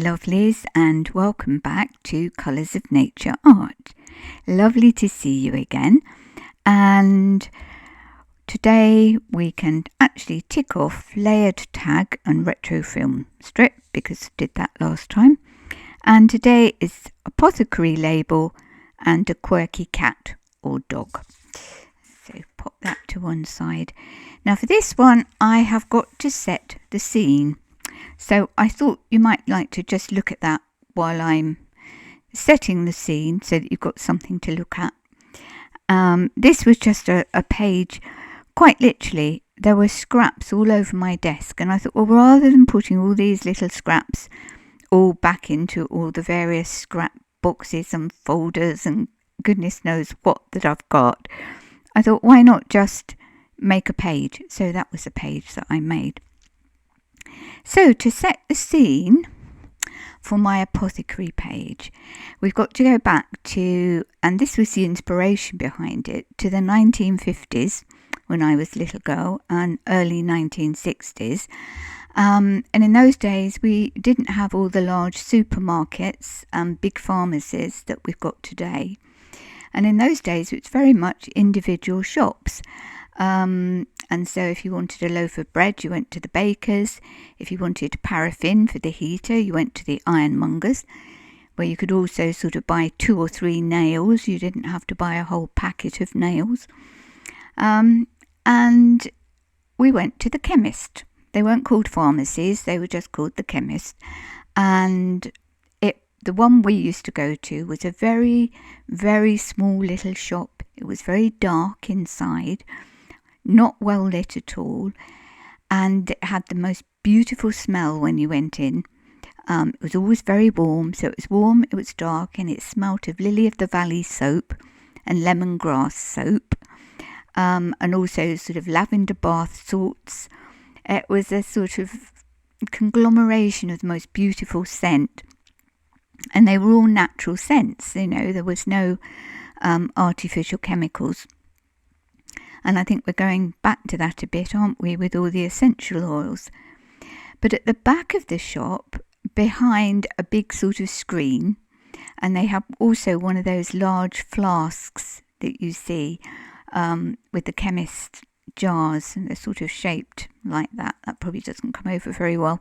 lovelies, and welcome back to Colours of Nature Art. Lovely to see you again, and today we can actually tick off layered tag and retro film strip because I did that last time, and today is Apothecary Label and a Quirky Cat or dog. So pop that to one side. Now for this one I have got to set the scene. So I thought you might like to just look at that while I'm setting the scene so that you've got something to look at. This was just a page, quite literally, there were scraps all over my desk, and I thought, well, rather than putting all these little scraps all back into all the various scrap boxes and folders and goodness knows what that I've got, I thought, why not just make a page? So that was a page that I made. So to set the scene for my apothecary page, we've got to go back to, and this was the inspiration behind it, to the 1950s when I was a little girl and early 1960s. And in those days we didn't have all the large supermarkets and big pharmacies that we've got today. And in those days it's very much individual shops. And so if you wanted a loaf of bread, you went to the baker's. If you wanted paraffin for the heater, you went to the ironmonger's, where you could also sort of buy 2 or 3 nails. You didn't have to buy a whole packet of nails. And we went to the chemist. They weren't called pharmacies, they were just called the chemist. And the one we used to go to was a very, very small little shop. It was very dark inside, not well lit at all, and it had the most beautiful smell when you went in. It was always very warm, so it was warm, it was dark, and it smelt of lily of the valley soap and lemongrass soap, and also sort of lavender bath salts. It was a sort of conglomeration of the most beautiful scent, and they were all natural scents, there was no artificial chemicals. And I think we're going back to that a bit, aren't we, with all the essential oils. But at the back of the shop, behind a big sort of screen, and they have also one of those large flasks that you see with the chemist jars, and they're sort of shaped like that. That probably doesn't come over very well,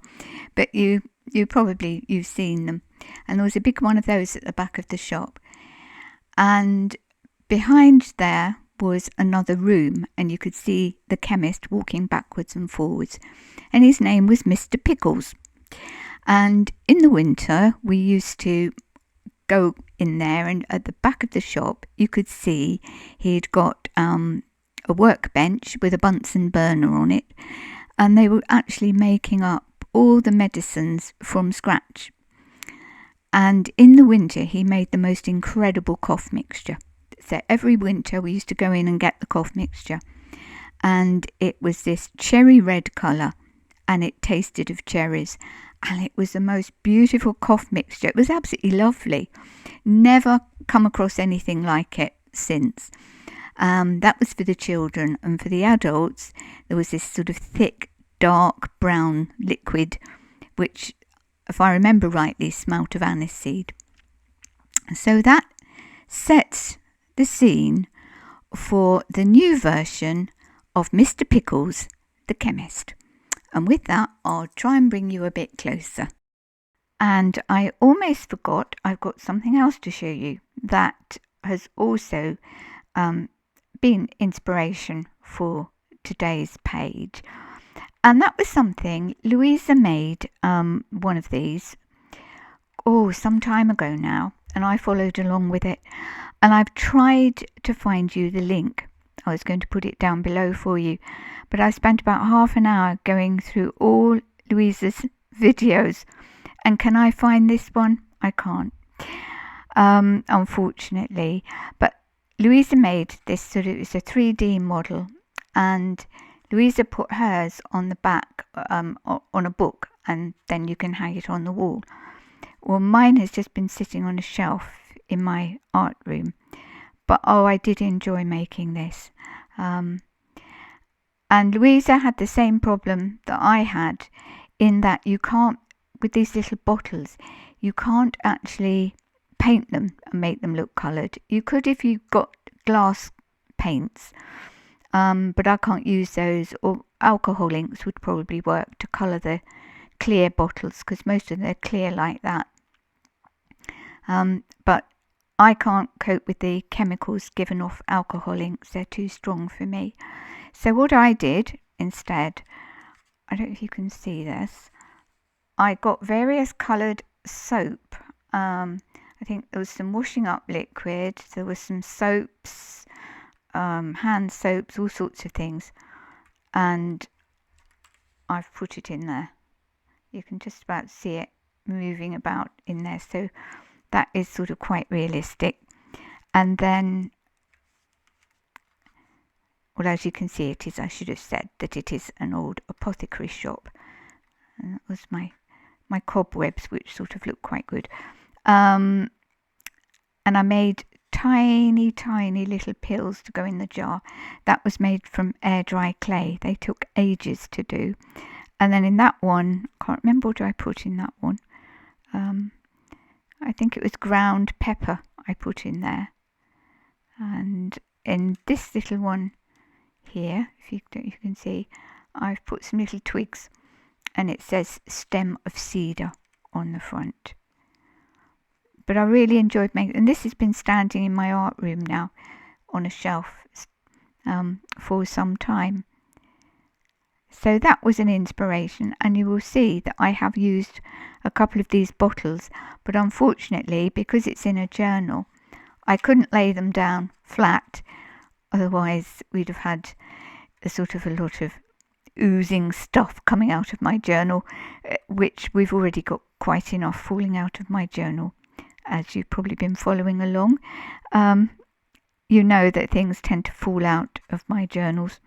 but you've seen them. And there was a big one of those at the back of the shop. And behind there was another room, and you could see the chemist walking backwards and forwards, and his name was Mr. Pickles. And in the winter we used to go in there, and at the back of the shop you could see he'd got a workbench with a Bunsen burner on it, and they were actually making up all the medicines from scratch. And in the winter he made the most incredible cough mixture. So every winter we used to go in and get the cough mixture, and it was this cherry red colour, and it tasted of cherries, and it was the most beautiful cough mixture. It was absolutely lovely. Never come across anything like it since. That was for the children, and for the adults there was this sort of thick dark brown liquid which, if I remember rightly, smelt of aniseed. So that sets the scene for the new version of Mr. Pickles, the chemist. And with that, I'll try and bring you a bit closer. And I almost forgot, I've got something else to show you that has also been inspiration for today's page. And that was something Luise made, one of these, some time ago now, and I followed along with it. And I've tried to find you the link. I was going to put it down below for you, but I spent about half an hour going through all Luise's videos, and can I find this one? I can't, unfortunately. But Luise made this it's a 3D model, and Luise put hers on the back on a book, and then you can hang it on the wall. Well, mine has just been sitting on a shelf in my art room, but I did enjoy making this. And Luise had the same problem that I had, in that you can't with these little bottles, you can't actually paint them and make them look coloured. You could if you got glass paints, but I can't use those, or alcohol inks would probably work to colour the clear bottles, because most of them are clear like that. But I can't cope with the chemicals given off alcohol inks. They're too strong for me. So what I did instead, I don't know if you can see this, I got various coloured soap. I think there was some washing up liquid, there was some soaps, hand soaps, all sorts of things, and I've put it in there. You can just about see it moving about in there, so that is sort of quite realistic. And then, well, as you can see, it is, I should have said that it is an old apothecary shop, and that was my cobwebs, which sort of look quite good. And I made tiny little pills to go in the jar. That was made from air dry clay. They took ages to do. And then in that one, I can't remember what I put in that one. I think it was ground pepper I put in there. And in this little one here, if you can see, I've put some little twigs, and it says stem of cedar on the front. But I really enjoyed making, and this has been standing in my art room now on a shelf for some time. So that was an inspiration, and you will see that I have used a couple of these bottles, but unfortunately, because it's in a journal, I couldn't lay them down flat, otherwise we'd have had a lot of oozing stuff coming out of my journal, which we've already got quite enough falling out of my journal. As you've probably been following along, you know that things tend to fall out of my journals.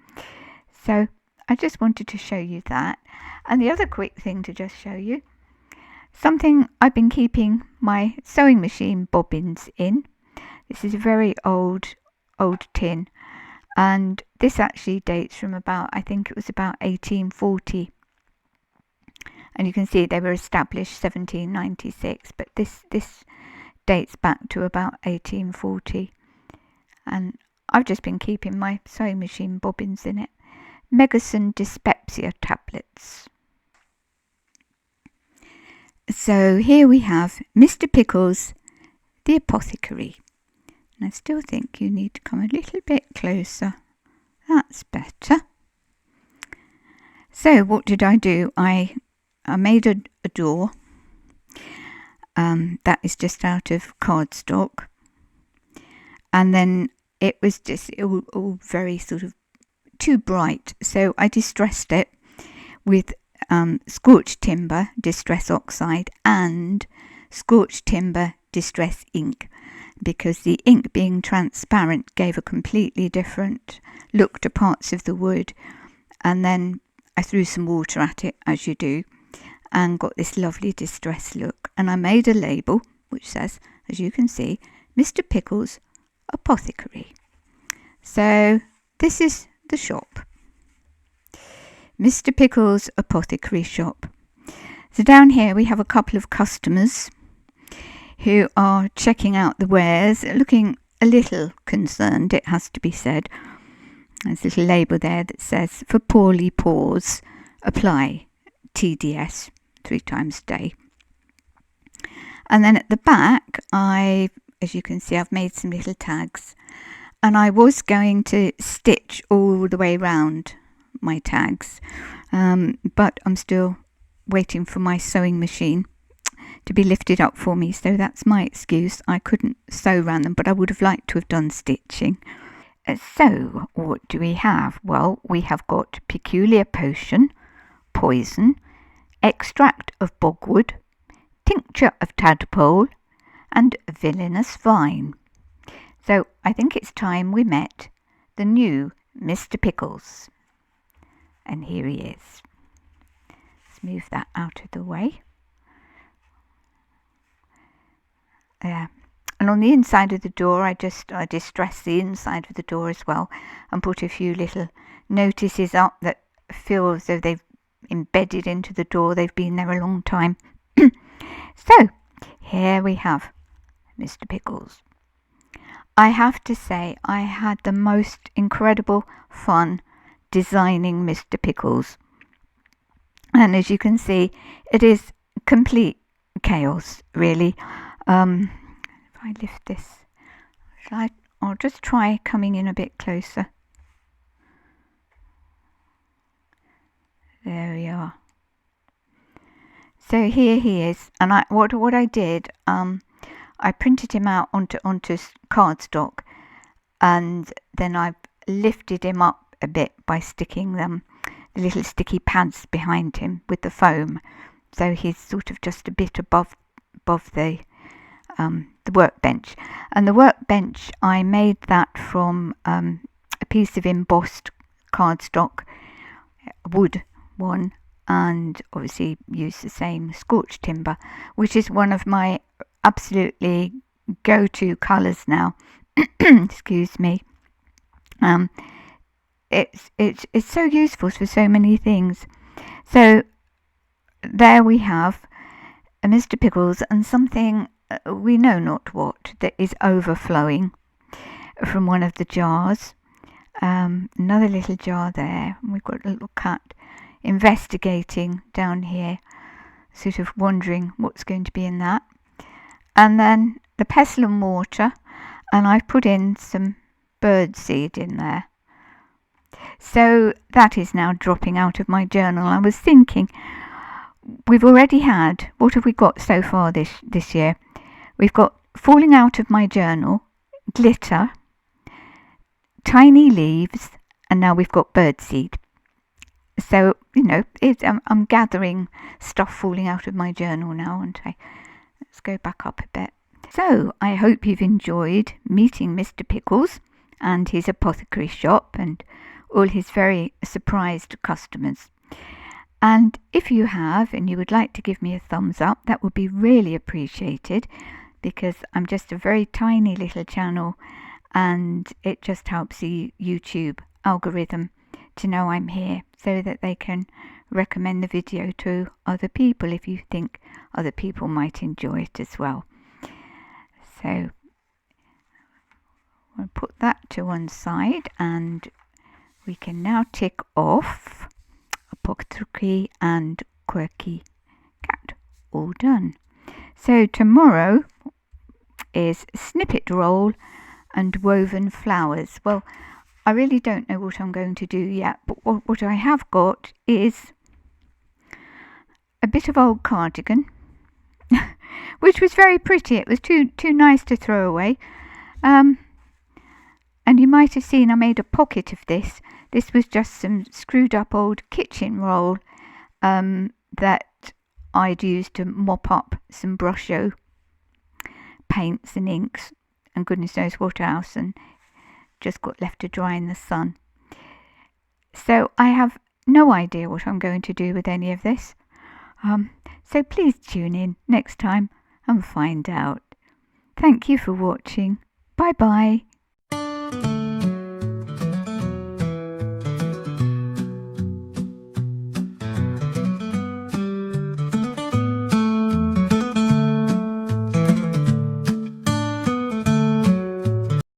So I just wanted to show you that. And the other quick thing to just show you, something I've been keeping my sewing machine bobbins in. This is a very old tin, and this actually dates from about, I think it was about 1840. And you can see they were established 1796, but this dates back to about 1840. And I've just been keeping my sewing machine bobbins in it. Megacin dyspepsia tablets. So here we have Mr. Pickles, the apothecary. And I still think you need to come a little bit closer. That's better. So what did I do? I made a door. That is just out of cardstock. And then it was just all very sort of too bright. So I distressed it with scorched timber distress oxide and scorched timber distress ink, because the ink being transparent gave a completely different look to parts of the wood. And then I threw some water at it, as you do, and got this lovely distress look. And I made a label which says, as you can see, Mr. Pickles, Apothecary. So this is the shop, Mr. Pickles Apothecary Shop. So down here we have a couple of customers who are checking out the wares, looking a little concerned, it has to be said. There's a little label there that says, for poorly pores, apply TDS 3 times a day. And then at the back, as you can see, I've made some little tags, and I was going to stitch all the way around my tags, but I'm still waiting for my sewing machine to be lifted up for me, so that's my excuse. I couldn't sew around them, but I would have liked to have done stitching. So what do we have? Well, we have got peculiar potion, poison, extract of bogwood, tincture of tadpole, and villainous vine. So I think it's time we met the new Mr. Pickles. And here he is. Let's move that out of the way. There. And on the inside of the door, I distressed the inside of the door as well, and put a few little notices up that feel as though they've embedded into the door. They've been there a long time. So, here we have Mr. Pickles. I have to say, I had the most incredible fun designing Mr. Pickles. And as you can see, it is complete chaos, really. If I lift this, I'll just try coming in a bit closer. There we are. So here he is, and what I did, I printed him out onto cardstock, and then I lifted him up a bit by sticking the little sticky pads behind him with the foam, so he's sort of just a bit above the workbench. And the workbench, I made that from a piece of embossed cardstock, wood one, and obviously use the same scorched timber, which is one of my absolutely go-to colours now. Excuse me. It's so useful for so many things. So there we have a Mr. Pickles and something we know not what that is overflowing from one of the jars. Another little jar there. We've got a little cat investigating down here, sort of wondering what's going to be in that. And then the pestle and mortar, and I've put in some bird seed in there. So that is now dropping out of my journal. I was thinking, we've already had, what have we got so far this year? We've got falling out of my journal, glitter, tiny leaves, and now we've got birdseed. So, I'm gathering stuff falling out of my journal now, aren't I? Let's go back up a bit. So, I hope you've enjoyed meeting Mr. Pickles and his apothecary shop and all his very surprised customers. And if you have, and you would like to give me a thumbs up, that would be really appreciated, because I'm just a very tiny little channel, and it just helps the YouTube algorithm to know I'm here, so that they can recommend the video to other people if you think other people might enjoy it as well. So we'll put that to one side, and we can now tick off Apothecary and Quirky Cat, all done. So tomorrow is snippet roll and woven flowers. Well, I really don't know what I'm going to do yet, but what I have got is a bit of old cardigan, which was very pretty. It was too nice to throw away. And you might have seen I made a pocket of this. This was just some screwed up old kitchen roll that I'd used to mop up some brusho paints and inks and goodness knows what else, and just got left to dry in the sun. So I have no idea what I'm going to do with any of this. So please tune in next time and find out. Thank you for watching. Bye bye.